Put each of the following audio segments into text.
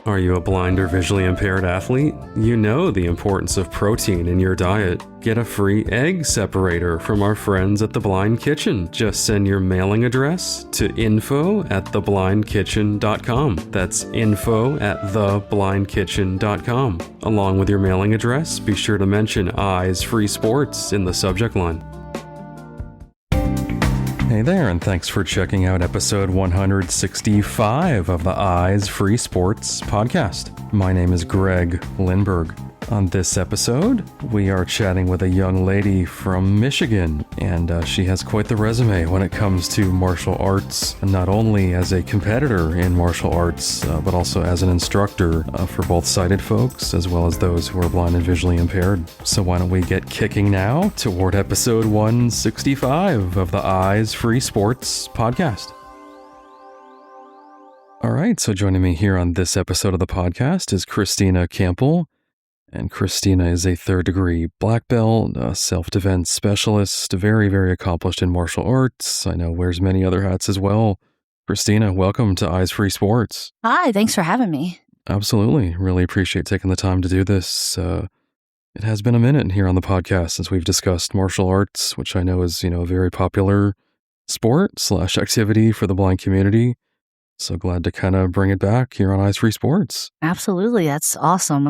Are you a blind or visually impaired athlete? You know the importance of protein in your diet. Get a free egg separator from our friends at The Blind Kitchen. Just send your mailing address to info@theblindkitchen.com. That's info@theblindkitchen.com. Along with your mailing address, be sure to mention Eyes Free Sports in the subject line. Hey there, and thanks for checking out episode 165 of the Eyes Free Sports podcast. My name is Greg Lindberg. On this episode, we are chatting with a young lady from Michigan, and she has quite the resume when it comes to martial arts, not only as a competitor in martial arts, but also as an instructor for both sighted folks as well as those who are blind and visually impaired. So why don't we get kicking now toward episode 165 of the Eyes Free Sports podcast. All right, so joining me here on this episode of the podcast is Christina Campbell. And Christina is a third-degree black belt, a self-defense specialist, very, very accomplished in martial arts. I know wears many other hats as well. Christina, welcome to Eyes Free Sports. Hi, thanks for having me. Absolutely. Really appreciate taking the time to do this. It has been a minute here on the podcast since we've discussed martial arts, which I know is, a very popular sport/activity for the blind community. So glad to kind of bring it back here on Eyes Free Sports. Absolutely. That's awesome.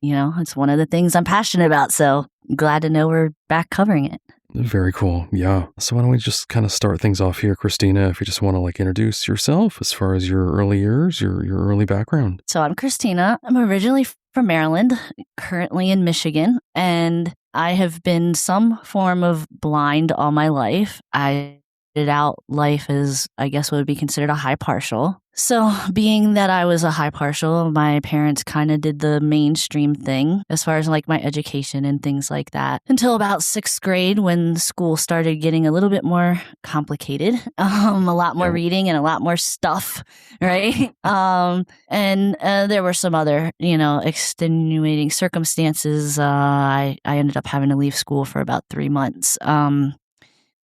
It's one of the things I'm passionate about. So glad to know we're back covering it. Very cool. Yeah. So why don't we just kind of start things off here, Christina, if you just want to introduce yourself as far as your early years, your early background. So I'm Christina. I'm originally from Maryland, currently in Michigan, and I have been some form of blind all my life. I started out life as, I guess, what would be considered a high partial. So being that I was a high partial, my parents kind of did the mainstream thing as far as my education and things like that until about sixth grade when school started getting a little bit more complicated, a lot more reading and a lot more stuff, right? And there were some other, extenuating circumstances. I ended up having to leave school for about 3 months.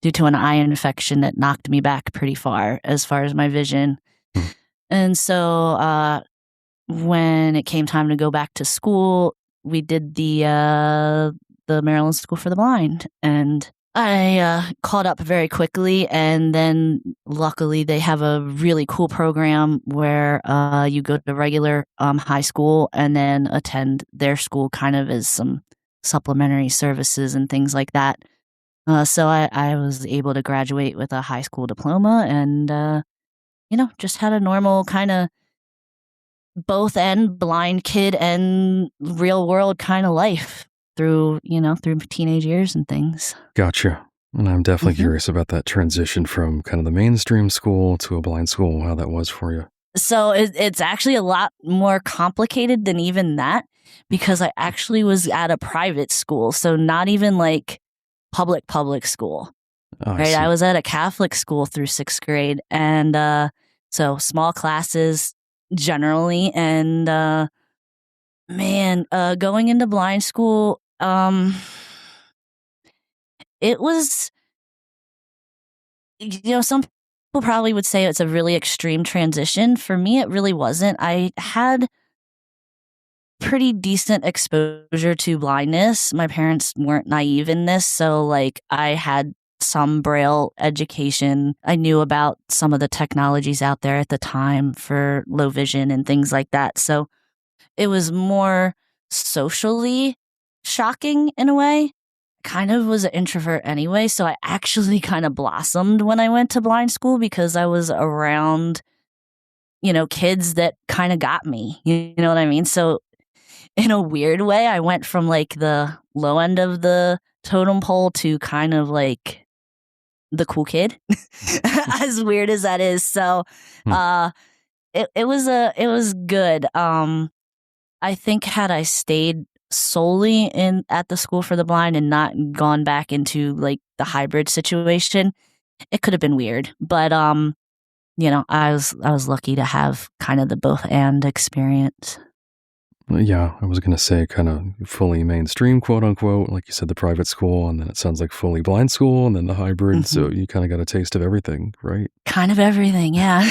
Due to an eye infection that knocked me back pretty far as my vision. And so when it came time to go back to school, we did the Maryland School for the Blind. And I caught up very quickly. And then luckily they have a really cool program where you go to regular high school and then attend their school kind of as some supplementary services and things like that. So I was able to graduate with a high school diploma and, just had a normal kind of both end blind kid and real world kind of life through teenage years and things. Gotcha. And I'm definitely curious about that transition from kind of the mainstream school to a blind school, how that was for you. So it's actually a lot more complicated than even that because I actually was at a private school. So not even public school, right? I was at a Catholic school through sixth grade, and so small classes generally. And going into blind school, it was, some people probably would say it's a really extreme transition. For me, it really wasn't. I had pretty decent exposure to blindness. My parents weren't naive in this. So I had some Braille education. I knew about some of the technologies out there at the time for low vision and things like that. So it was more socially shocking in a way. Kind of was an introvert anyway. So I actually kind of blossomed when I went to blind school because I was around, kids that kind of got me. You know what I mean? So in a weird way, I went from the low end of the totem pole to kind of the cool kid, as weird as that is. So, it was good. I think had I stayed solely at the School for the Blind and not gone back into the hybrid situation, it could have been weird. But I was lucky to have kind of the both and experience. Yeah, I was going to say kind of fully mainstream, quote unquote, like you said, the private school, and then it sounds like fully blind school, and then the hybrid. So you kind of got a taste of everything, right? Kind of everything, yeah.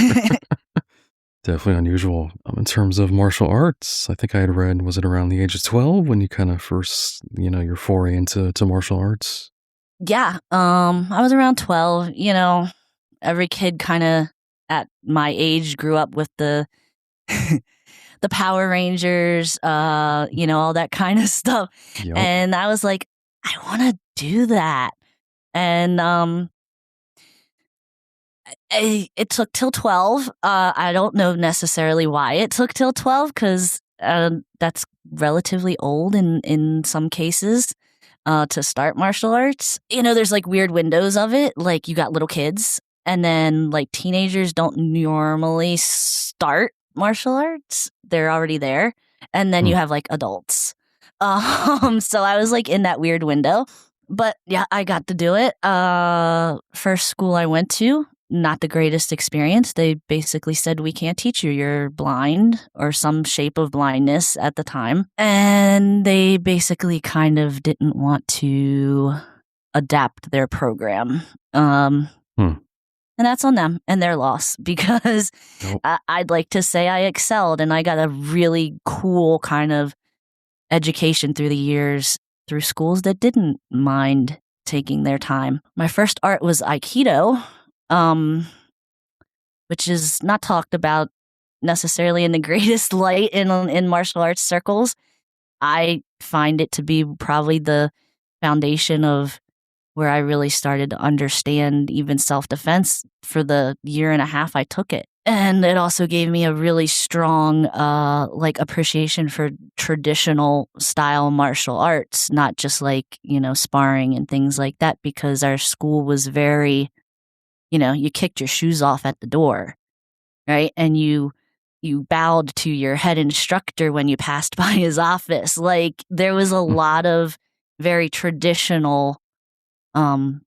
Definitely unusual. In terms of martial arts, I think I had read, was it around the age of 12 when you kind of first, your foray into martial arts? Yeah, I was around 12. Every kid kind of at my age grew up with the the Power Rangers, all that kind of stuff. Yep. And I was like, I want to do that. And it took till 12. I don't know necessarily why it took till 12 because that's relatively old in some cases to start martial arts. There's like weird windows of it. Like you got little kids, and then like teenagers don't normally start martial arts. They're already there. And then you have like adults. So I was like in that weird window. But yeah, I got to do it. First school I went to, not the greatest experience. They basically said, we can't teach you. You're blind or some shape of blindness at the time. And they basically kind of didn't want to adapt their program. And that's on them and their loss because Nope. I'd like to say I excelled and I got a really cool kind of education through the years through schools that didn't mind taking their time. My first art was Aikido, which is not talked about necessarily in the greatest light in martial arts circles. I find it to be probably the foundation of where I really started to understand even self-defense for the year and a half I took it. And it also gave me a really strong appreciation for traditional style martial arts, not just sparring and things like that, because our school was very, you kicked your shoes off at the door, right? And you bowed to your head instructor when you passed by his office. Like there was a lot of very traditional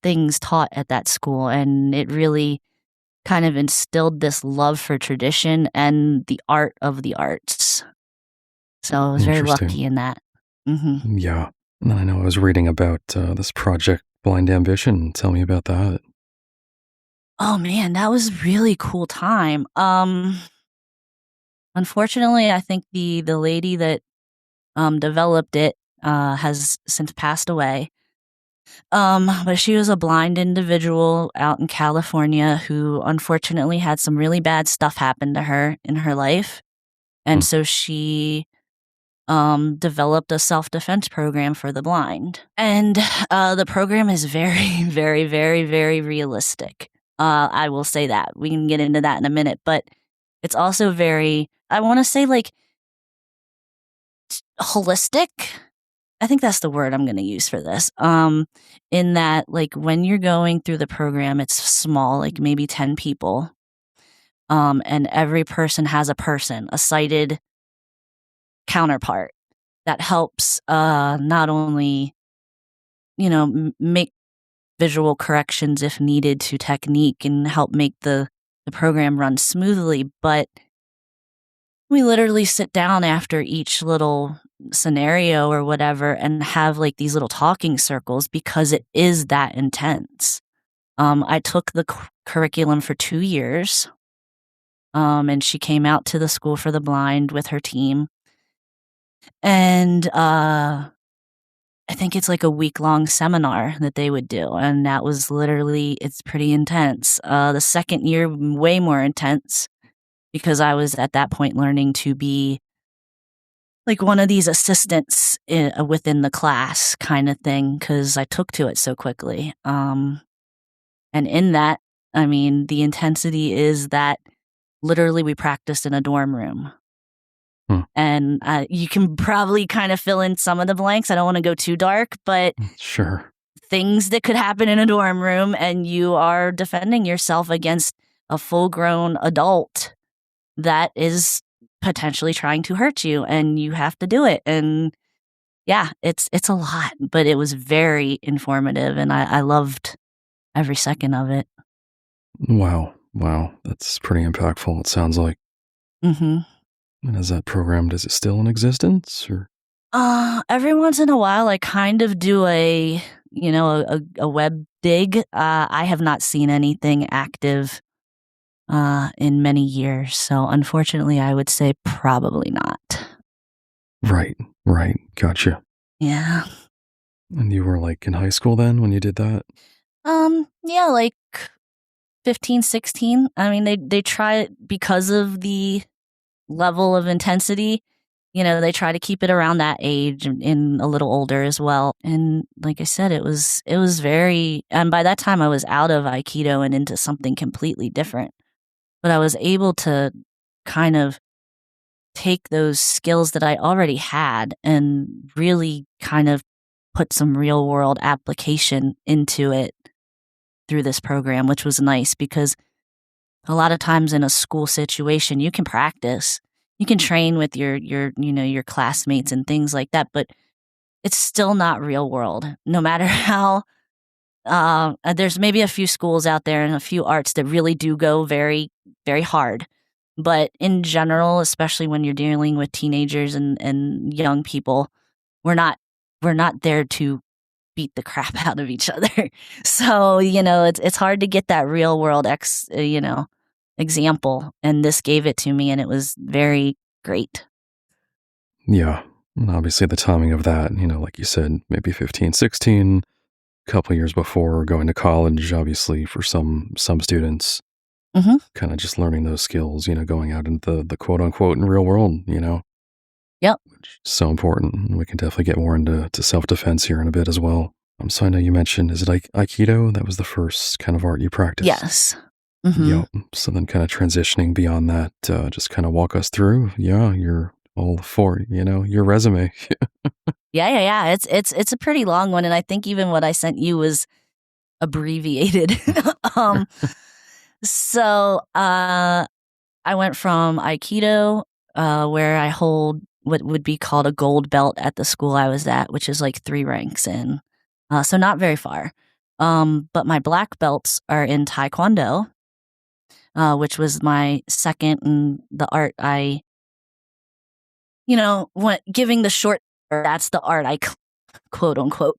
things taught at that school, and it really kind of instilled this love for tradition and the art of the arts. So I was very lucky in that. Mm-hmm. Yeah. And I know I was reading about this project, Blind Ambition. Tell me about that. Oh man, that was a really cool time. Unfortunately, I think the lady that developed it has since passed away. But she was a blind individual out in California who unfortunately had some really bad stuff happen to her in her life. And so she developed a self-defense program for the blind. And the program is very, very, very, very realistic. I will say that. We can get into that in a minute. But it's also very, I want to say holistic. I think that's the word I'm going to use for this. In that, when you're going through the program, it's small, like maybe 10 people. And every person has a sighted counterpart that helps not only, make visual corrections if needed to technique and help make the program run smoothly, but we literally sit down after each little scenario or whatever and have these little talking circles because it is that intense. I took the curriculum for 2 years, and she came out to the school for the blind with her team. And I think it's a week-long seminar that they would do, and that was literally, it's pretty intense. The second year, way more intense, because I was at that point learning to be one of these assistants within the class kind of thing, because I took to it so quickly. And in that, I mean, the intensity is that literally we practiced in a dorm room. And you can probably kind of fill in some of the blanks. I don't want to go too dark, but sure, things that could happen in a dorm room, and you are defending yourself against a full-grown adult that is potentially trying to hurt you, and you have to do it. And yeah, it's a lot, but it was very informative, and I loved every second of it. Wow, that's pretty impactful, it sounds like. Mm-hmm. And is that program, does it still in existence, or? Every once in a while, I kind of do a web dig. I have not seen anything active in many years. So unfortunately, I would say probably not. Right. Gotcha. Yeah. And you were like in high school then when you did that? Yeah, like 15, 16. I mean, they try it because of the level of intensity. They try to keep it around that age and a little older as well. And like I said, it was very, and by that time I was out of Aikido and into something completely different. But I was able to kind of take those skills that I already had and really kind of put some real world application into it through this program, which was nice because a lot of times in a school situation, you can practice, you can train with your classmates and things like that, but it's still not real world. No matter how, there's maybe a few schools out there and a few arts that really do go very, very hard. But in general, especially when you're dealing with teenagers and young people, we're not there to beat the crap out of each other. So, it's hard to get that real world example. And this gave it to me and it was very great. Yeah. And obviously the timing of that, like you said, maybe 15, 16, a couple years before going to college, obviously for some students, kind of just learning those skills, going out into the quote unquote in real world, Yep. Which is so important. We can definitely get more into self-defense here in a bit as well. So I know you mentioned, is it Aikido? That was the first kind of art you practiced? Yes. Yep. So then kind of transitioning beyond that, just kind of walk us through, you're all for, your resume. Yeah. It's a pretty long one. And I think even what I sent you was abbreviated. So I went from Aikido, where I hold what would be called a gold belt at the school I was at, which is like 3 ranks in. So not very far. But my black belts are in Taekwondo, which was my second and the art I, giving the short, that's the art I quote unquote.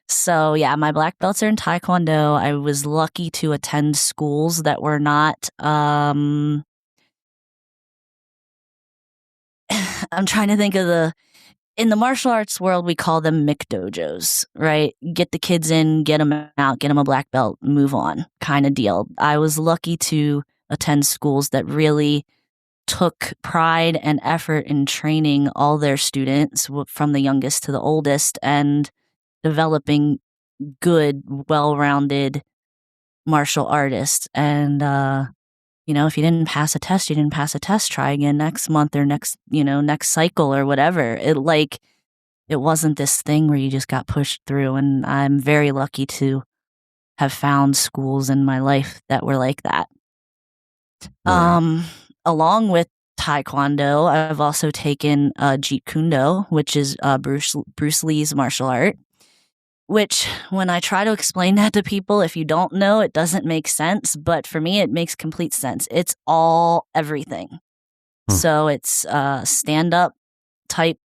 So yeah, my black belts are in Taekwondo. I was lucky to attend schools that were not, I'm trying to think of in the martial arts world, we call them McDojos, right? Get the kids in, get them out, get them a black belt, move on kind of deal. I was lucky to attend schools that really took pride and effort in training all their students from the youngest to the oldest and developing good, well-rounded martial artists. And, if you didn't pass a test, you didn't pass a test, try again next month or next cycle or whatever. It wasn't this thing where you just got pushed through. And I'm very lucky to have found schools in my life that were like that. Right. Along with Taekwondo, I've also taken Jeet Kune Do, which is Bruce Lee's martial art, which when I try to explain that to people, if you don't know, it doesn't make sense. But for me, it makes complete sense. It's all everything. So it's stand-up type,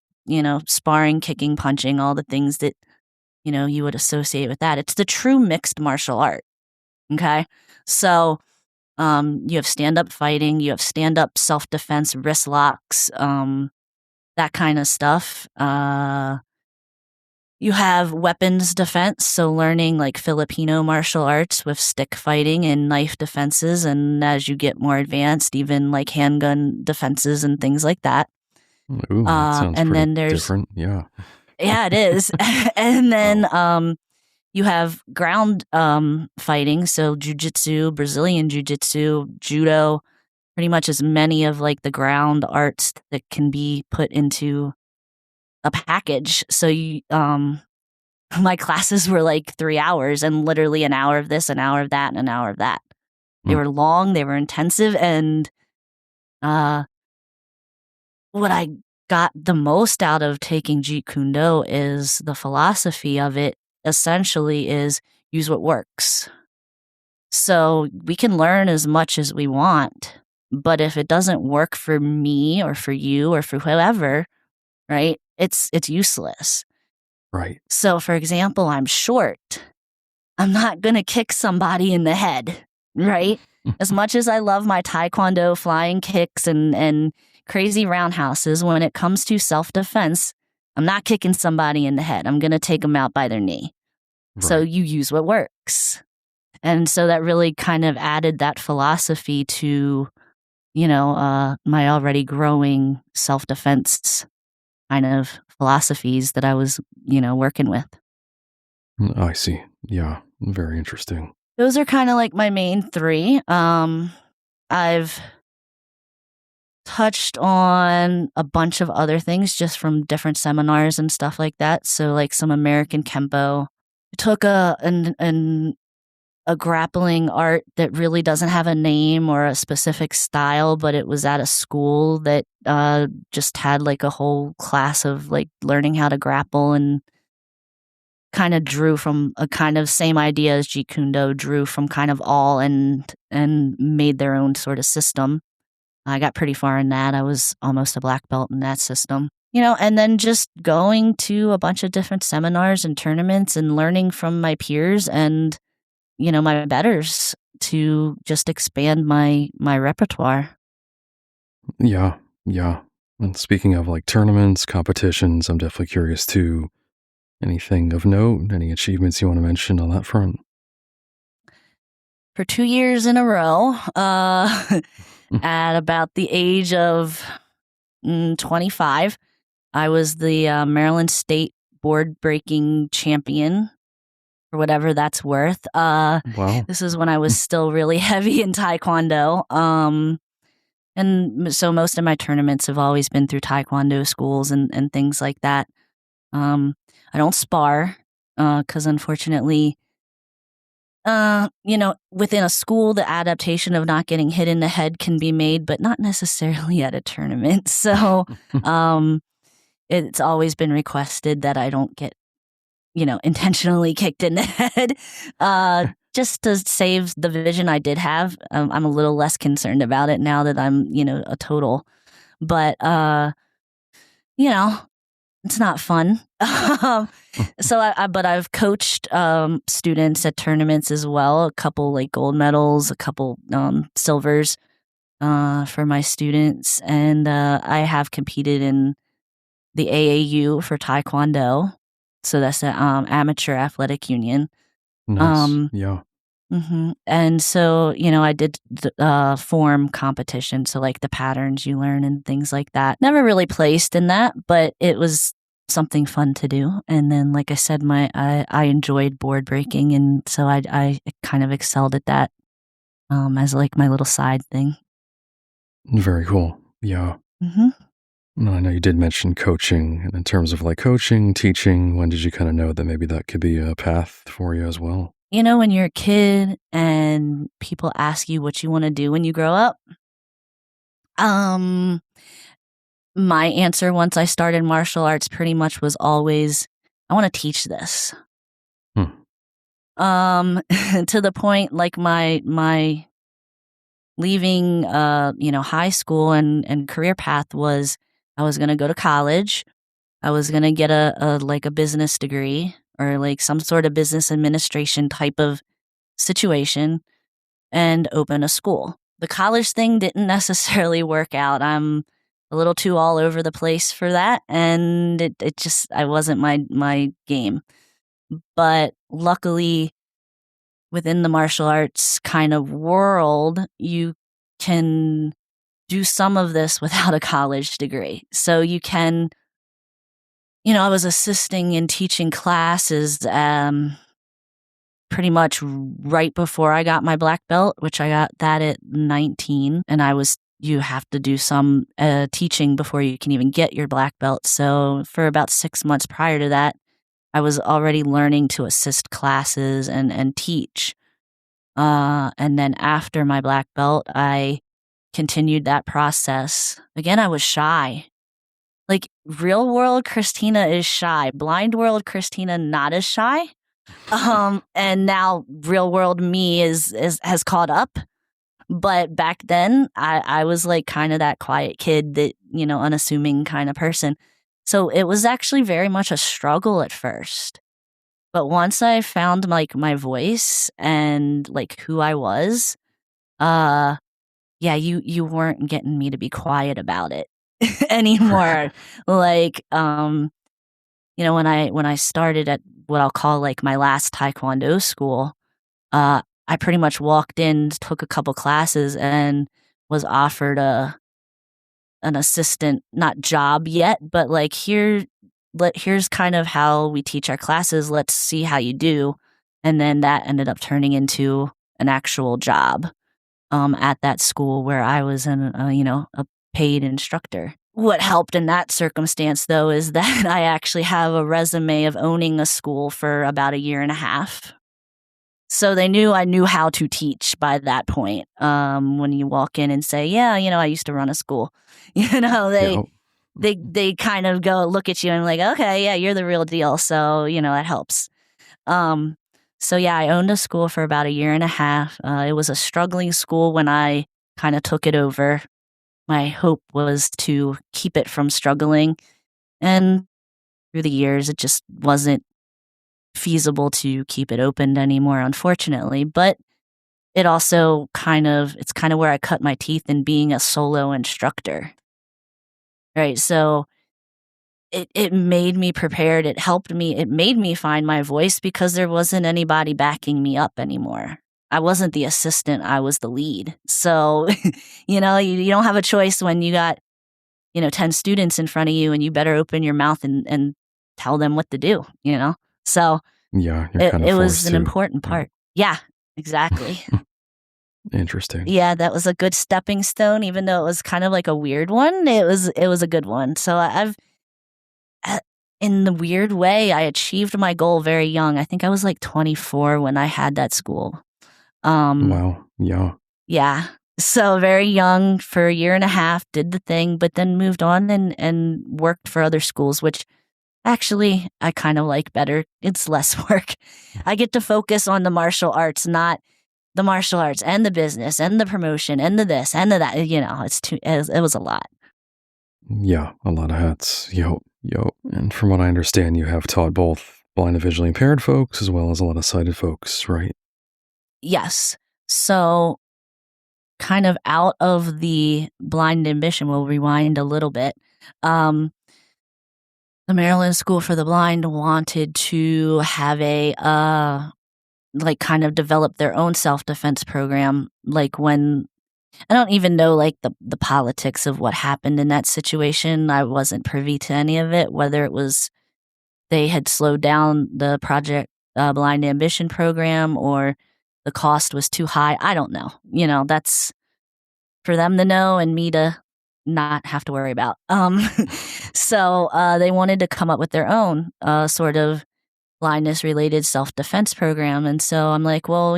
sparring, kicking, punching, all the things that, you would associate with that. It's the true mixed martial art. Okay. So you have stand-up fighting, you have stand-up self-defense, wrist locks, that kind of stuff. You have weapons defense, so learning like Filipino martial arts with stick fighting and knife defenses, and as you get more advanced, even like handgun defenses and things like that. Ooh, that sounds and pretty then there's different. Yeah, it is. And then you have ground fighting, so jiu-jitsu, Brazilian jiu-jitsu, judo, pretty much as many of like the ground arts that can be put into a package. So you my classes were like 3 hours and literally an hour of this, an hour of that, and an hour of that. They were long, they were intensive, and what I got the most out of taking Jeet Kune Do is the philosophy of it essentially is use what works. So we can learn as much as we want, but if it doesn't work for me or for you or for whoever, right, it's useless. Right. So for example, I'm short. I'm not going to kick somebody in the head, right? As much as I love my taekwondo flying kicks and crazy roundhouses, when it comes to self-defense, I'm not kicking somebody in the head. I'm going to take them out by their knee. So Right. you use what works. And so that really kind of added that philosophy to, my already growing self-defense kind of philosophies that I was, working with. I see. Yeah. Very interesting. Those are kind of like my main three. I've touched on a bunch of other things just from different seminars and stuff like that. So like some American Kempo. Took a grappling art that really doesn't have a name or a specific style, but it was at a school that just had like a whole class of like learning how to grapple, and kind of drew from a kind of same idea as Jeet Kune Do, drew from kind of all and made their own sort of system. I got pretty far in that. I was almost a black belt in that system. And then just going to a bunch of different seminars and tournaments and learning from my peers and, my betters to just expand my repertoire. Yeah. Yeah. And speaking of like tournaments, competitions, I'm definitely curious too. Anything of note? Any achievements you want to mention on that front? For 2 years in a row, at about the age of 25, I was the Maryland State board breaking champion, for whatever that's worth. Wow. This is when I was still really heavy in Taekwondo. And so most of my tournaments have always been through Taekwondo schools and things like that. I don't spar because unfortunately, within a school, the adaptation of not getting hit in the head can be made, but not necessarily at a tournament. So it's always been requested that I don't get, intentionally kicked in the head, just to save the vision I did have. I'm a little less concerned about it now that I'm, a total. But, it's not fun. So I've coached students at tournaments as well. A couple like gold medals, a couple silvers for my students, and I have competed in the AAU for Taekwondo. So that's the Amateur Athletic Union. Nice. Yeah. Mm-hmm. And so, I did form competition. So like the patterns you learn and things like that. Never really placed in that, but it was something fun to do. And then, like I said, I enjoyed board breaking. And so I kind of excelled at that as like my little side thing. Very cool. Yeah. Mm-hmm. I know you did mention coaching, and in terms of like coaching, teaching, when did you kind of know that maybe that could be a path for you as well? When you're a kid and people ask you what you want to do when you grow up, my answer once I started martial arts pretty much was always, I want to teach this. To the point like my leaving, high school and career path was I was going to go to college. I was going to get a business degree or like some sort of business administration type of situation and open a school. The college thing didn't necessarily work out. I'm a little too all over the place for that. And it just, I wasn't my game. But luckily, within the martial arts kind of world, you can do some of this without a college degree. So you can, I was assisting in teaching classes pretty much right before I got my black belt, which I got that at 19. And you have to do some teaching before you can even get your black belt. So for about 6 months prior to that, I was already learning to assist classes and teach. And then after my black belt, I continued that process. Again, I was shy. Like real world Christina is shy. Blind world Christina not as shy. And now real world me has caught up. But back then I was like kind of that quiet kid that, unassuming kind of person. So it was actually very much a struggle at first. But once I found like my voice and like who I was, uh, yeah, you weren't getting me to be quiet about it anymore. Like, when I started at what I'll call like my last Taekwondo school, I pretty much walked in, took a couple classes, and was offered an assistant, not job yet, but like here's kind of how we teach our classes. Let's see how you do. And then that ended up turning into an actual job at that school where I was a paid instructor. What helped in that circumstance, though, is that I actually have a resume of owning a school for about a year and a half. So they knew I knew how to teach by that point. When you walk in and say, "Yeah, I used to run a school," Yeah. they kind of go look at you and like, "Okay, yeah, you're the real deal." So that helps. Um, so yeah, I owned a school for about a year and a half. It was a struggling school when I kind of took it over. My hope was to keep it from struggling, and through the years, it just wasn't feasible to keep it opened anymore, unfortunately. But it's kind of where I cut my teeth in being a solo instructor. Right. So it made me prepared. It made me find my voice because there wasn't anybody backing me up anymore. I wasn't the assistant, I was the lead. So, you don't have a choice when you got, 10 students in front of you and you better open your mouth and tell them what to do. So Yeah, you're it, kind of it was forced an to. important Yeah. part. Yeah, exactly. Interesting. Yeah, that was a good stepping stone, even though it was kind of like a weird one. It was a good one. So uh, in the weird way, I achieved my goal very young. I think I was like 24 when I had that school. Wow. Yeah. Yeah. So very young for a year and a half, did the thing, but then moved on and worked for other schools, which actually I kind of like better. It's less work. I get to focus on the martial arts, not the martial arts and the business and the promotion and the this and the that. It was a lot. Yeah. A lot of hats. Yo. Yo. And from what I understand, you have taught both blind and visually impaired folks as well as a lot of sighted folks, right? Yes. So kind of out of the blind ambition, we'll rewind a little bit. The Maryland School for the Blind wanted to have kind of develop their own self-defense program. Like when, I don't even know like the politics of what happened in that situation. I wasn't privy to any of it, whether it was they had slowed down the Project Blind Ambition program or the cost was too high. I don't know. That's for them to know and me to not have to worry about. So they wanted to come up with their own sort of blindness related self defense program. And so I'm like, well,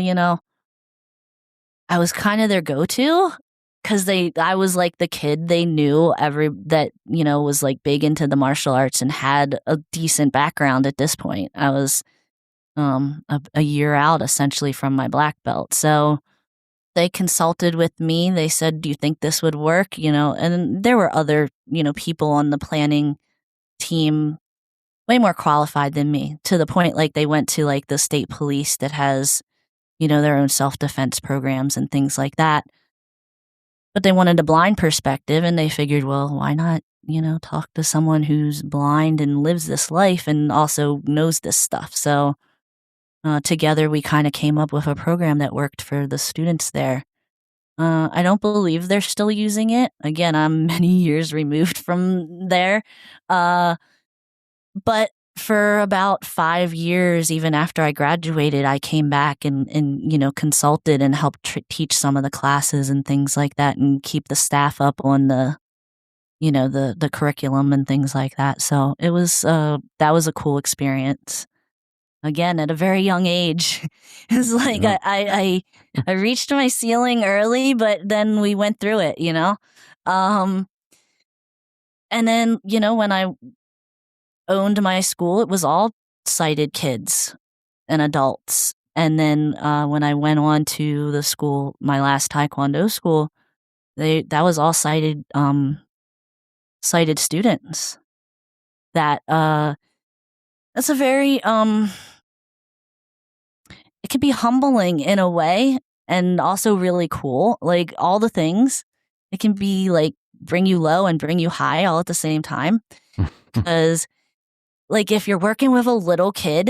I was kind of their go to because I was like the kid they knew that, was like big into the martial arts and had a decent background at this point. I was a year out essentially from my black belt. So they consulted with me. They said, "Do you think this would work?" And there were other, people on the planning team way more qualified than me to the point like they went to like the state police that has, their own self-defense programs and things like that. But they wanted a blind perspective and they figured, well, why not, talk to someone who's blind and lives this life and also knows this stuff. So together we kind of came up with a program that worked for the students there. I don't believe they're still using it. Again, I'm many years removed from there. But for about 5 years, even after I graduated, I came back and consulted and helped teach some of the classes and things like that and keep the staff up on the curriculum and things like that. So it was, that was a cool experience. Again, at a very young age. It's like Yeah. I reached my ceiling early, but then we went through it. Um, and then, when I owned my school, it was all sighted kids and adults. And then when I went on to the school, my last Taekwondo school, that was all sighted students. That's a very it can be humbling in a way and also really cool. Like all the things, it can be like bring you low and bring you high all at the same time. Because like if you're working with a little kid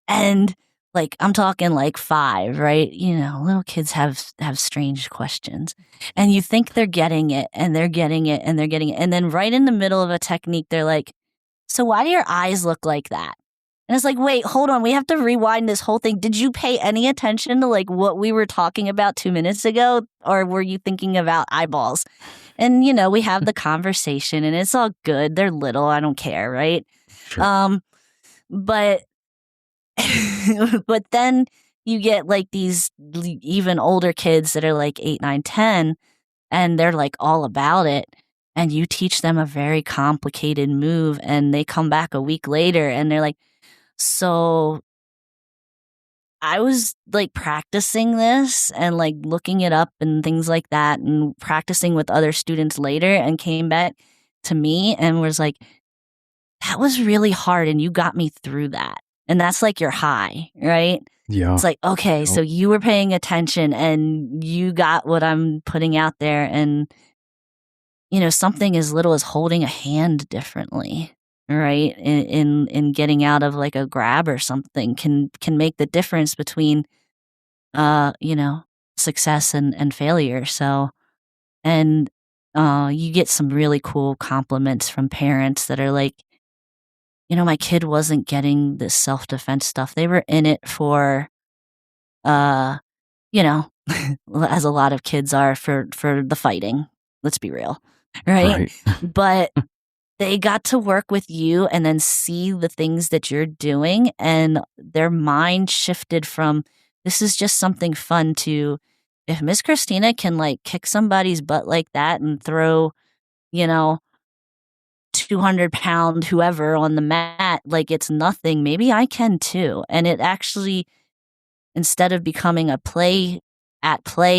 and like I'm talking like 5, right? You know, little kids have strange questions. And you think they're getting it and they're getting it and they're getting it. And then right in the middle of a technique, they're like, so why do your eyes look like that? And it's like, wait, hold on. We have to rewind this whole thing. Did you pay any attention to like what we were talking about 2 minutes ago? Or were you thinking about eyeballs? And, you know, we have the conversation and it's all good. They're little. I don't care. Right. Sure. But but then you get like these even older kids that are like 8, 9, 10, and they're like all about it. And you teach them a very complicated move and they come back a week later and they're like, so I was like practicing this and like looking it up and things like that and practicing with other students later and came back to me and was like, that was really hard and you got me through that. And that's like your high, right? Yeah. It's like, okay, so you were paying attention and you got what I'm putting out there. And, you know, something as little as holding a hand differently, right? In getting out of like a grab or something can make the difference between, you know, success and failure. So, and you get some really cool compliments from parents that are like, you know, my kid wasn't getting this self-defense stuff. They were in it for, you know, as a lot of kids are for the fighting. Let's be real, right? But they got to work with you and then see the things that you're doing, and their mind shifted from this is just something fun to if Miss Christina can like kick somebody's butt like that and throw, you know, 200-pound whoever on the mat like it's nothing, maybe I can too. And it actually, instead of becoming a play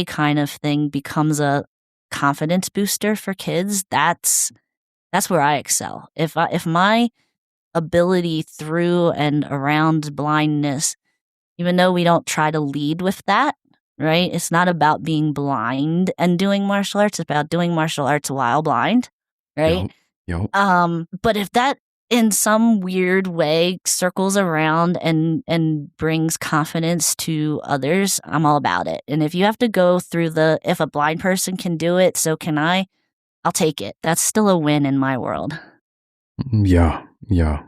kind of thing, becomes a confidence booster for kids. That's where I excel. If my ability through and around blindness, even though we don't try to lead with that, right? It's not about being blind and doing martial arts. It's about doing martial arts while blind, right? Yep. But if that in some weird way circles around and brings confidence to others, I'm all about it. And if you have to go through if a blind person can do it, so can I'll take it. That's still a win in my world. Yeah.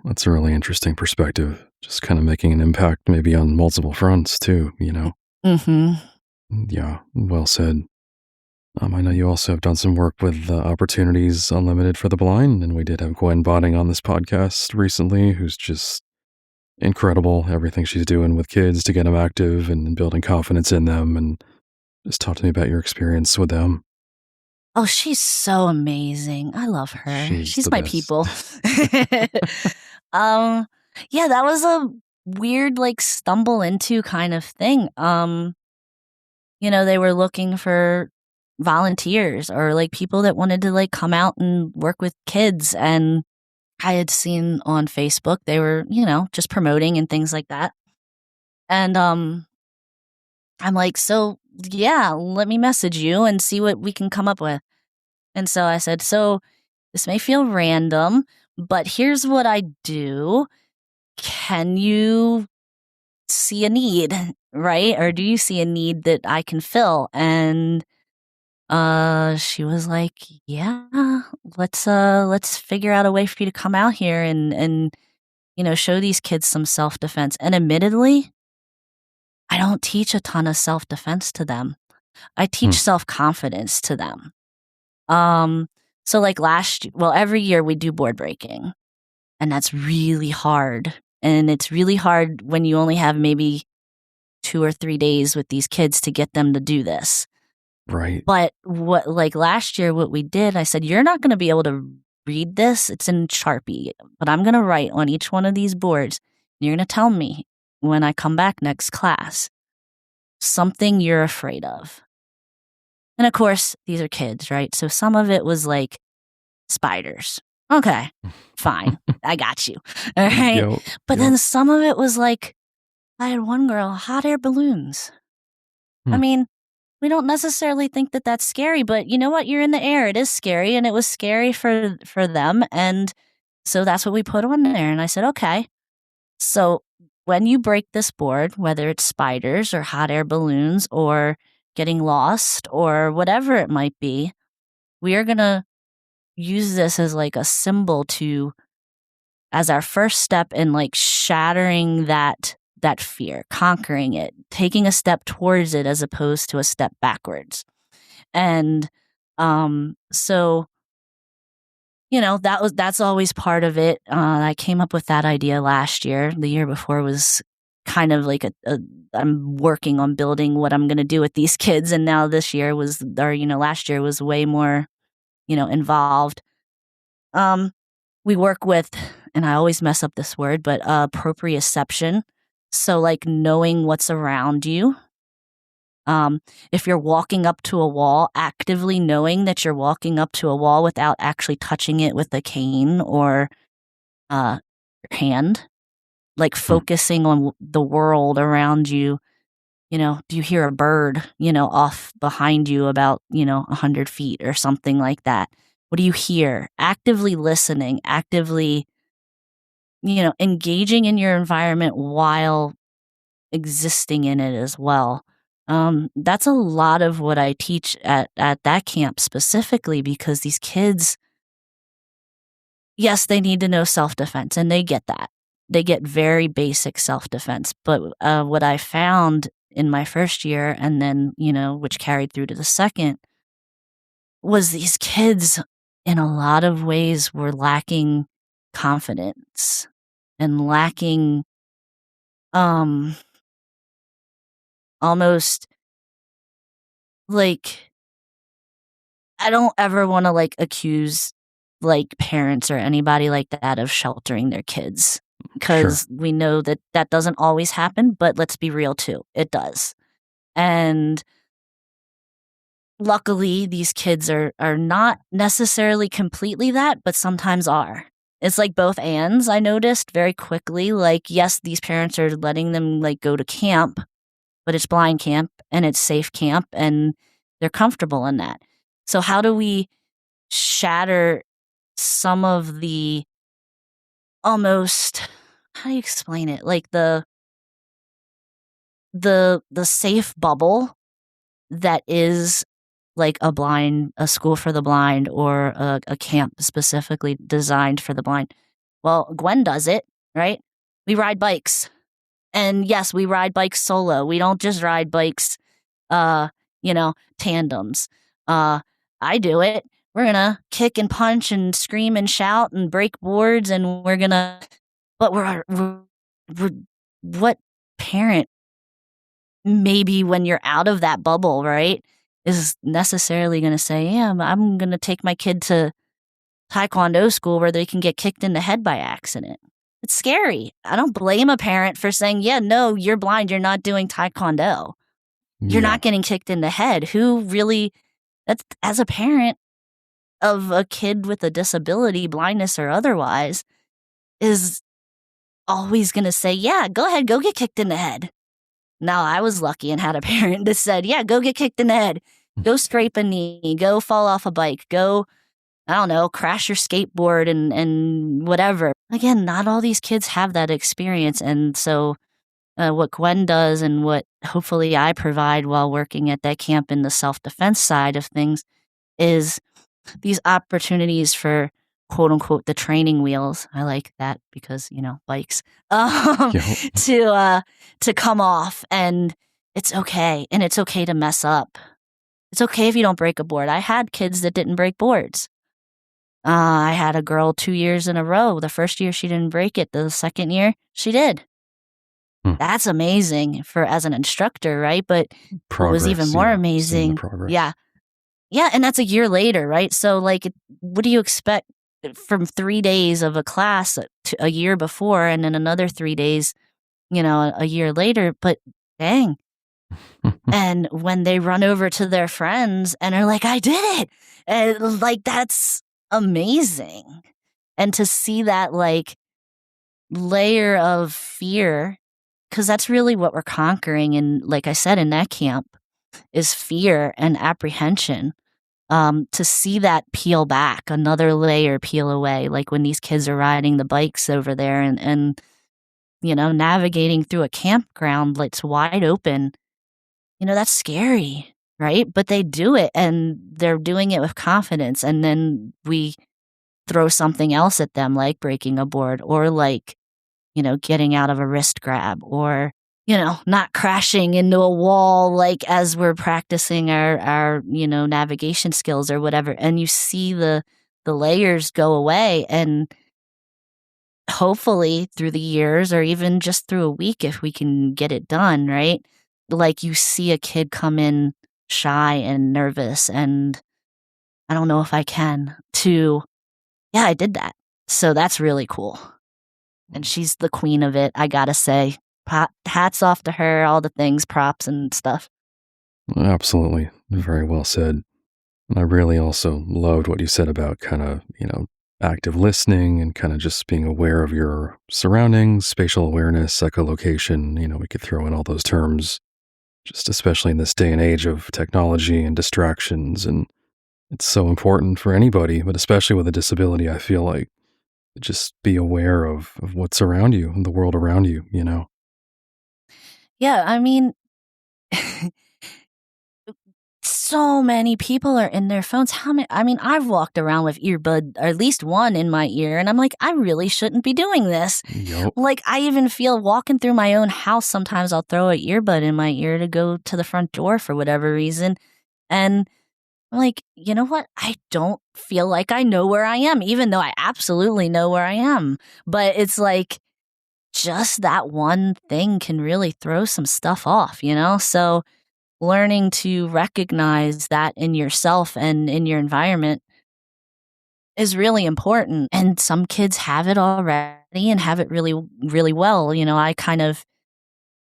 That's a really interesting perspective. Just kind of making an impact maybe on multiple fronts too, you know? Mm-hmm. Yeah, well said. I know you also have done some work with Opportunities Unlimited for the Blind, and we did have Gwen Botting on this podcast recently, who's just incredible, everything she's doing with kids to get them active and building confidence in them. And just talk to me about your experience with them. Oh, she's so amazing. I love her. She's my best. People. Yeah, that was a weird like stumble into kind of thing. You know, they were looking for volunteers or like people that wanted to like come out and work with kids, and I had seen on Facebook they were, you know, just promoting and things like that. And I'm like, so yeah, let me message you and see what we can come up with. And so I said, so this may feel random, but here's what I do. Can you see a need, right? Or do you see a need that I can fill? And she was like, yeah, let's figure out a way for you to come out here and you know, show these kids some self-defense. And admittedly, I don't teach a ton of self-defense to them. I teach self-confidence to them. So like every year we do board breaking, and that's really hard. And it's really hard when you only have maybe 2 or 3 days with these kids to get them to do this. Right. But like last year, what we did, I said, you're not going to be able to read this. It's in Sharpie, but I'm going to write on each one of these boards. And you're going to tell me when I come back next class, something you're afraid of. And of course, these are kids, right? So some of it was like spiders. Okay, fine. I got you. All right. But then some of it was like, I had one girl, hot air balloons. I mean, we don't necessarily think that that's scary, but you know what? You're in the air. It is scary, and it was scary for them, and so that's what we put on there. And I said, okay, so when you break this board, whether it's spiders or hot air balloons or getting lost or whatever it might be, we are going to use this as like a symbol as our first step in like shattering that fear, conquering it, taking a step towards it as opposed to a step backwards. And so, that's always part of it. I came up with that idea last year. The year before was kind of like I'm working on building what I'm going to do with these kids. And now last year was way more, involved. We work with, and I always mess up this word, but proprioception. So like knowing what's around you. If you're walking up to a wall, actively knowing that you're walking up to a wall without actually touching it with a cane or your hand, like focusing on the world around you. Do you hear a bird, off behind you about, 100 feet or something like that? What do you hear? Actively listening, actively, engaging in your environment while existing in it as well. That's a lot of what I teach at that camp specifically, because these kids, yes, they need to know self-defense, and they get that. They get very basic self-defense. But what I found in my first year, and then, which carried through to the second, was these kids in a lot of ways were lacking confidence and lacking almost like, I don't ever want to like accuse like parents or anybody like that of sheltering their kids, because we know that doesn't always happen, but let's be real too, it does. And luckily these kids are not necessarily completely that, but sometimes are. It's like both ands. I noticed very quickly, like, yes, these parents are letting them like go to camp, but it's blind camp and it's safe camp and they're comfortable in that. So how do we shatter some of the almost, how do you explain it? Like the safe bubble that is like a school for the blind, or a camp specifically designed for the blind. Well, Gwen does it, right? We ride bikes. And yes, we ride bikes solo. We don't just ride bikes, tandems. I do it. We're going to kick and punch and scream and shout and break boards, and but what parent, maybe when you're out of that bubble, right, is necessarily going to say, yeah, I'm going to take my kid to Taekwondo school where they can get kicked in the head by accident. It's scary. I don't blame a parent for saying, yeah, no, you're blind. You're not doing Taekwondo. You're not getting kicked in the head. Who really, that's, as a parent of a kid with a disability, blindness or otherwise, is always going to say, yeah, go ahead, go get kicked in the head. Now, I was lucky and had a parent that said, yeah, go get kicked in the head. Go scrape a knee. Go fall off a bike. Go, I don't know, crash your skateboard and whatever. Again, not all these kids have that experience. And so what Gwen does and what hopefully I provide while working at that camp in the self-defense side of things is these opportunities for quote unquote the training wheels. I like that because, bikes, to come off, and it's okay. And it's okay to mess up. It's okay if you don't break a board. I had kids that didn't break boards. I had a girl 2 years in a row. The first year she didn't break it. The second year she did. That's amazing as an instructor, right? But what was even more amazing, yeah, and that's a year later, right? So like, what do you expect from 3 days of a class to a year before, and then another 3 days, a year later? But dang. And when they run over to their friends and are like, I did it, and like, that's amazing. And to see that like layer of fear, because that's really what we're conquering. And like I said, in that camp, is fear and apprehension. To see that peel back, another layer peel away, like when these kids are riding the bikes over there and navigating through a campground that's wide open, that's scary, right? But they do it and they're doing it with confidence. And then we throw something else at them, like breaking a board or like, getting out of a wrist grab or, not crashing into a wall, like as we're practicing our navigation skills or whatever. And you see the layers go away, and hopefully through the years or even just through a week, if we can get it done, right? Like you see a kid come in shy and nervous and I don't know if I can to, yeah, I did that. So that's really cool. And she's the queen of it, I gotta say. Hats off to her, all the things, props and stuff. Absolutely. Very well said. And I really also loved what you said about kind of, active listening and kind of just being aware of your surroundings, spatial awareness, echolocation. We could throw in all those terms, just especially in this day and age of technology and distractions. And it's so important for anybody, but especially with a disability, I feel like just be aware of what's around you and the world around you, Yeah, I mean, so many people are in their phones. How many? I mean, I've walked around with earbud, or at least one in my ear, and I'm like, I really shouldn't be doing this. Yep. Like, I even feel walking through my own house, sometimes I'll throw an earbud in my ear to go to the front door for whatever reason. And I'm like, you know what? I don't feel like I know where I am, even though I absolutely know where I am. But it's like, just that one thing can really throw some stuff off, So learning to recognize that in yourself and in your environment is really important. And some kids have it already and have it really, really well. I kind of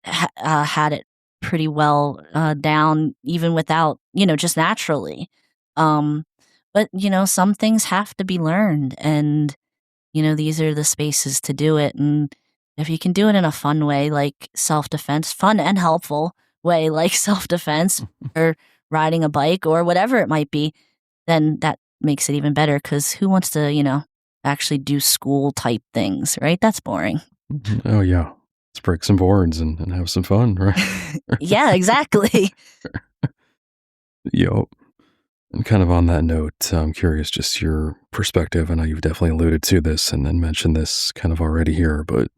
had it pretty well down, even without, just naturally. But, some things have to be learned. And, these are the spaces to do it. And if you can do it in a fun way, like self-defense, fun and helpful way, like self-defense or riding a bike or whatever it might be, then that makes it even better. Because who wants to, actually do school type things, right? That's boring. Oh, yeah. Let's break some boards and have some fun, right? Yeah, exactly. Yo. And kind of on that note, I'm curious just your perspective. I know you've definitely alluded to this and then mentioned this kind of already here, but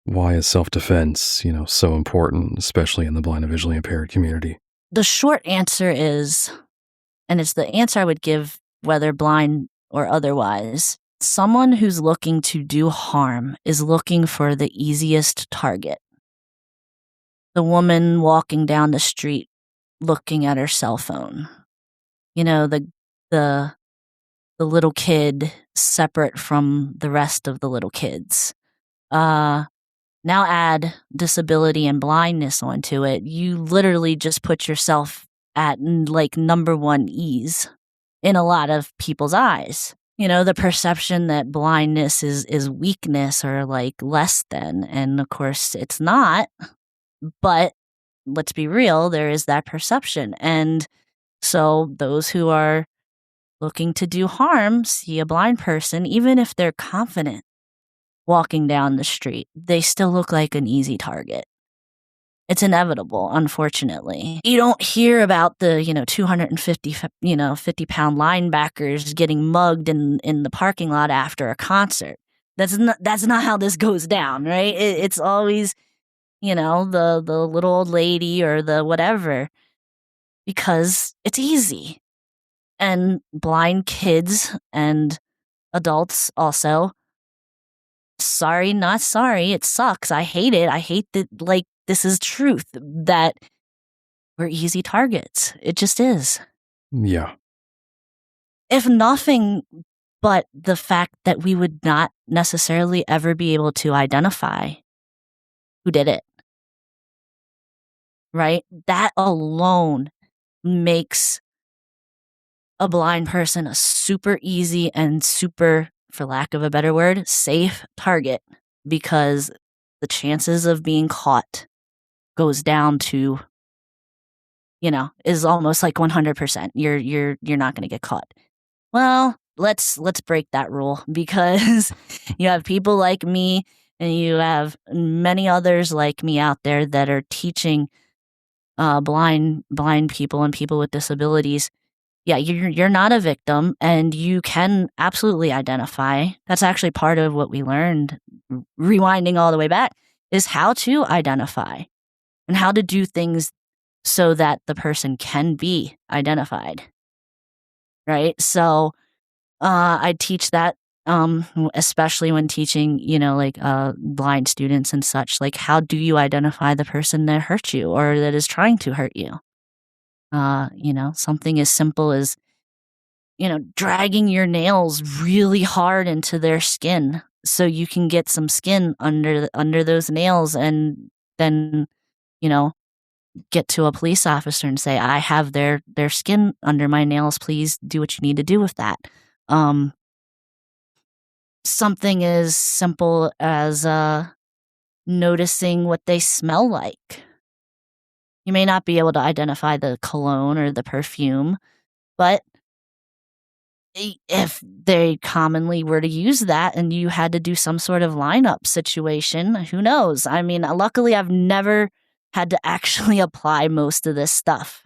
why is self-defense, so important, especially in the blind and visually impaired community? The short answer is, and it's the answer I would give whether blind or otherwise, someone who's looking to do harm is looking for the easiest target. The woman walking down the street looking at her cell phone. The little kid separate from the rest of the little kids. Now add disability and blindness onto it. You literally just put yourself at like number one ease in a lot of people's eyes. The perception that blindness is weakness or like less than. And of course it's not, but let's be real, there is that perception. And so those who are looking to do harm see a blind person, even if they're confident walking down the street, they still look like an easy target. It's inevitable, unfortunately. You don't hear about the, 250, 50-pound linebackers getting mugged in the parking lot after a concert. That's not how this goes down, right? It's always, the little old lady or the whatever, because it's easy. And blind kids and adults also, sorry, not sorry. It sucks. I hate it. I hate that, like, this is truth, that we're easy targets. It just is. Yeah. If nothing but the fact that we would not necessarily ever be able to identify who did it, right? That alone makes a blind person a super easy and super, for lack of a better word, safe target, because the chances of being caught goes down to is almost like 100%. You're not going to get caught. Well, let's break that rule, because you have people like me and you have many others like me out there that are teaching blind people and people with disabilities. Yeah, you're not a victim, and you can absolutely identify. That's actually part of what we learned, rewinding all the way back, is how to identify and how to do things so that the person can be identified. Right? So I teach that, especially when teaching, blind students and such. Like, how do you identify the person that hurt you or that is trying to hurt you? Something as simple as, dragging your nails really hard into their skin so you can get some skin under those nails, and then, get to a police officer and say, I have their skin under my nails. Please do what you need to do with that. Something as simple as noticing what they smell like. You may not be able to identify the cologne or the perfume, but if they commonly were to use that and you had to do some sort of lineup situation, who knows? I mean, luckily I've never had to actually apply most of this stuff,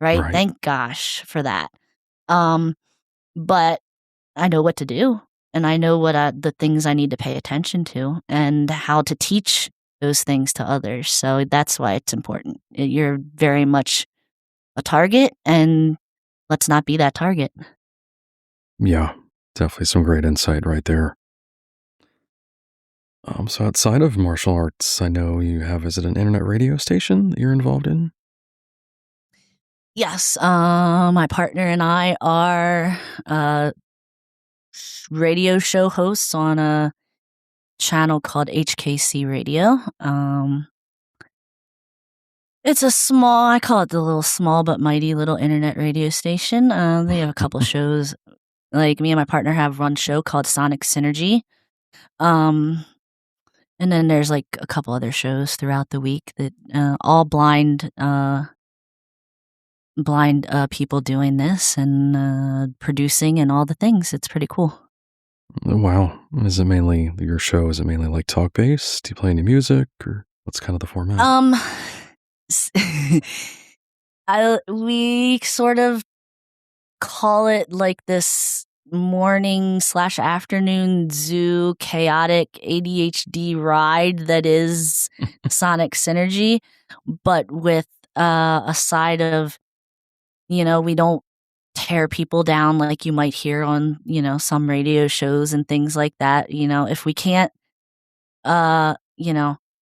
right? Thank gosh for that. But I know what to do, and I know what the things I need to pay attention to and how to teach those things to others. So that's why it's important. You're very much a target, and let's not be that target. Yeah, definitely some great insight right there. So outside of martial arts, I know you have, is it an internet radio station that you're involved in? Yes, my partner and I are radio show hosts on a channel called HKC Radio. It's a small, I call it the little small but mighty little internet radio station. They have a couple shows. Like, me and my partner have one show called Sonic Synergy. And then there's like a couple other shows throughout the week that all blind people doing this and producing and all the things. It's pretty cool. Wow. Is it mainly your show? Is it mainly like talk based? Do you play any music, or what's kind of the format? We sort of call it like this morning/afternoon zoo chaotic ADHD ride that is Sonic Synergy, but with a side of, we don't tear people down like you might hear on, some radio shows and things like that. If we can't,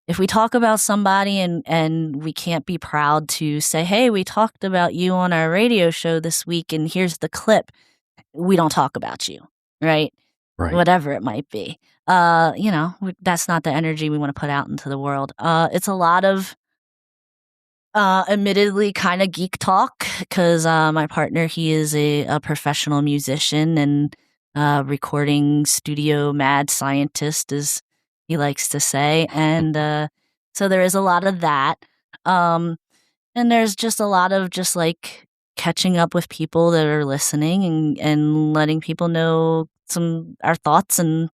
if we talk about somebody and we can't be proud to say, hey, we talked about you on our radio show this week and here's the clip, we don't talk about you, right? Whatever it might be. That's not the energy we want to put out into the world. It's a lot of admittedly kind of geek talk, because my partner, he is a professional musician and recording studio mad scientist, as he likes to say. And so there is a lot of that. And there's just a lot of just like catching up with people that are listening and letting people know our thoughts and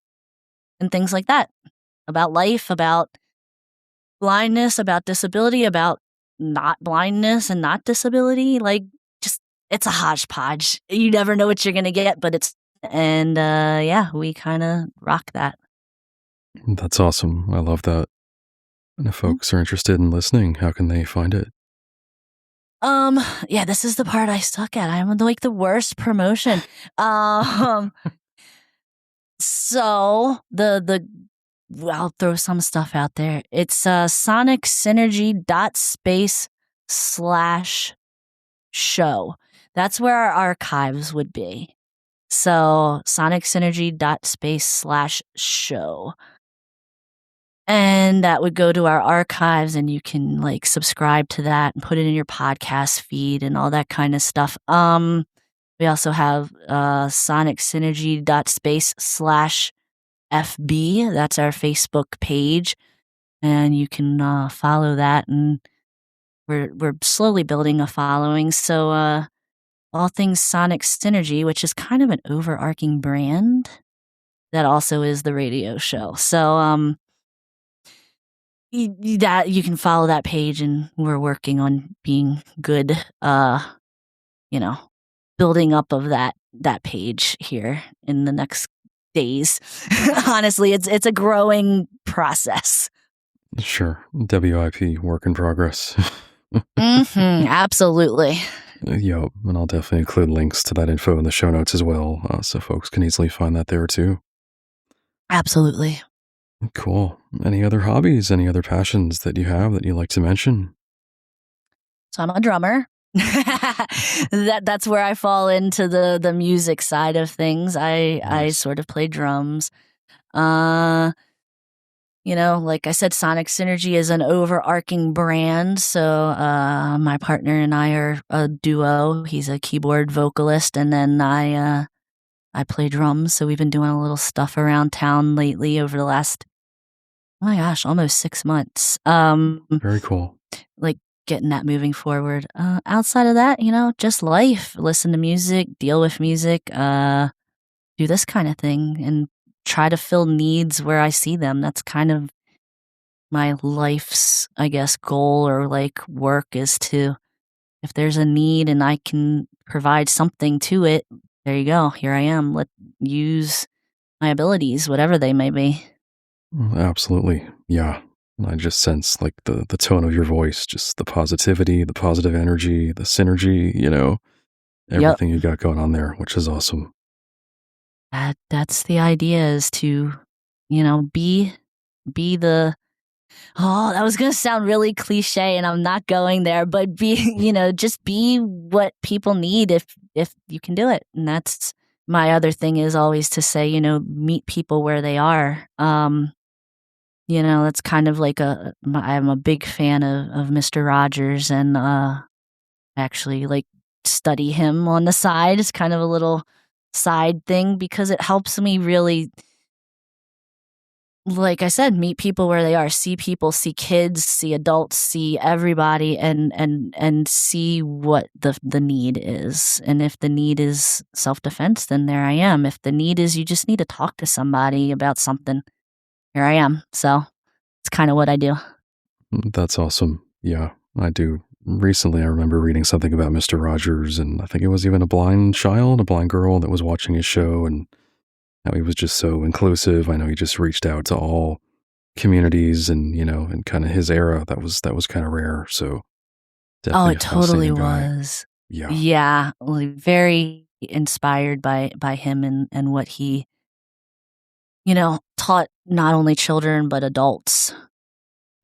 things like that about life, about blindness, about disability, about not blindness and not disability. Like, just, it's a hodgepodge. You never know what you're going to get, but we kind of rock that. That's awesome. I love that. And if folks are interested in listening, how can they find it? Yeah, this is the part I suck at. I'm like the worst promotion. So I'll throw some stuff out there. It's sonicsynergy.space/show. That's where our archives would be. So sonicsynergy.space/show. And that would go to our archives, and you can like subscribe to that and put it in your podcast feed and all that kind of stuff. We also have sonicsynergy.space/FB. That's our Facebook page, and you can follow that and we're slowly building a following. So all things Sonic Synergy, which is kind of an overarching brand that also is the radio show. So that you can follow that page, and we're working on being good, building up of that page here in the next days. Honestly, it's a growing process. Sure. WIP, work in progress. Absolutely. Yep, and I'll definitely include links to that info in the show notes as well, so folks can easily find that there too. Absolutely. Cool. Any other hobbies, any other passions that you have that you like to mention? So I'm a drummer. That's where I fall into the music side of things. I Nice. sort of play drums. Like I said, Sonic Synergy is an overarching brand. So my partner and I are a duo. He's a keyboard vocalist, and then I play drums. So we've been doing a little stuff around town lately over the last, oh my gosh, almost 6 months. Very cool. Like getting that moving forward. Outside of that, just life. Listen to music, deal with music, do this kind of thing, and try to fill needs where I see them. That's kind of my life's, I guess, goal or like work is to, if there's a need and I can provide something to it, there you go. Here I am. Let's use my abilities, whatever they may be. Absolutely. Yeah. And I just sense like the tone of your voice, just the positivity, the positive energy, the synergy, everything you got going on there, which is awesome. That's the idea, is to, be the, that was going to sound really cliche and I'm not going there, but just be what people need if you can do it. And that's my other thing, is always to say, meet people where they are. That's kind of like I'm a big fan of Mr. Rogers, and actually like study him on the side. It's kind of a little side thing because it helps me really, like I said, meet people where they are, see people, see kids, see adults, see everybody, and see what the need is. And if the need is self-defense, then there I am. If the need is you just need to talk to somebody about something, here I am. So it's kind of what I do. That's awesome. Yeah, I do. Recently, I remember reading something about Mr. Rogers, and I think it was even a blind girl that was watching his show, and how he was just so inclusive. I know he just reached out to all communities, and in kind of his era, that was kind of rare. So definitely it totally was. Yeah, very inspired by him and what he, taught not only children but adults.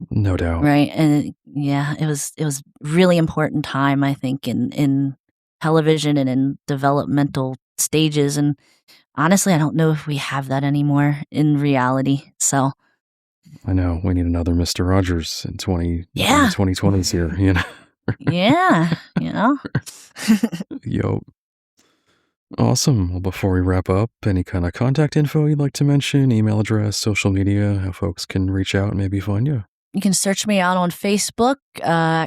No doubt. Right. And it was really important time, I think, in television and in developmental stages. And honestly, I don't know if we have that anymore in reality. So I know we need another Mr. Rogers in 2020s here, Yeah. Yo. Awesome. Well, before we wrap up, any kind of contact info you'd like to mention, email address, social media, how folks can reach out and maybe find you? You can search me out on Facebook,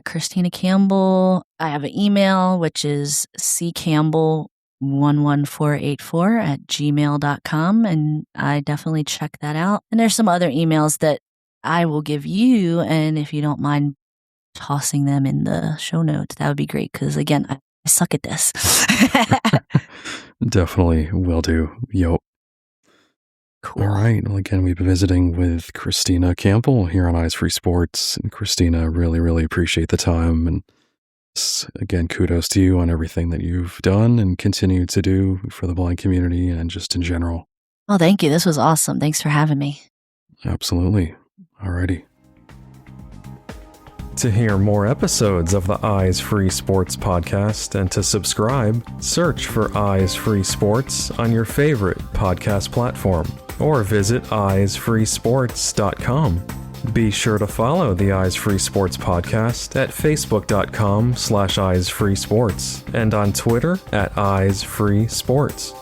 Christina Campbell. I have an email, which is ccampbell11484@gmail.com, and I definitely check that out. And there's some other emails that I will give you, and if you don't mind tossing them in the show notes, that would be great, because again, I suck at this. Definitely will do. Yo. Cool. All right. Well, again, we've been visiting with Christina Campbell here on Eyes Free Sports. And Christina, really, really appreciate the time. And again, kudos to you on everything that you've done and continue to do for the blind community and just in general. Oh, thank you. This was awesome. Thanks for having me. Absolutely. All righty. To hear more episodes of the Eyes Free Sports podcast and to subscribe, search for Eyes Free Sports on your favorite podcast platform or visit eyesfreesports.com. Be sure to follow the Eyes Free Sports podcast at facebook.com/eyesfreesports and on Twitter @eyesfreesports.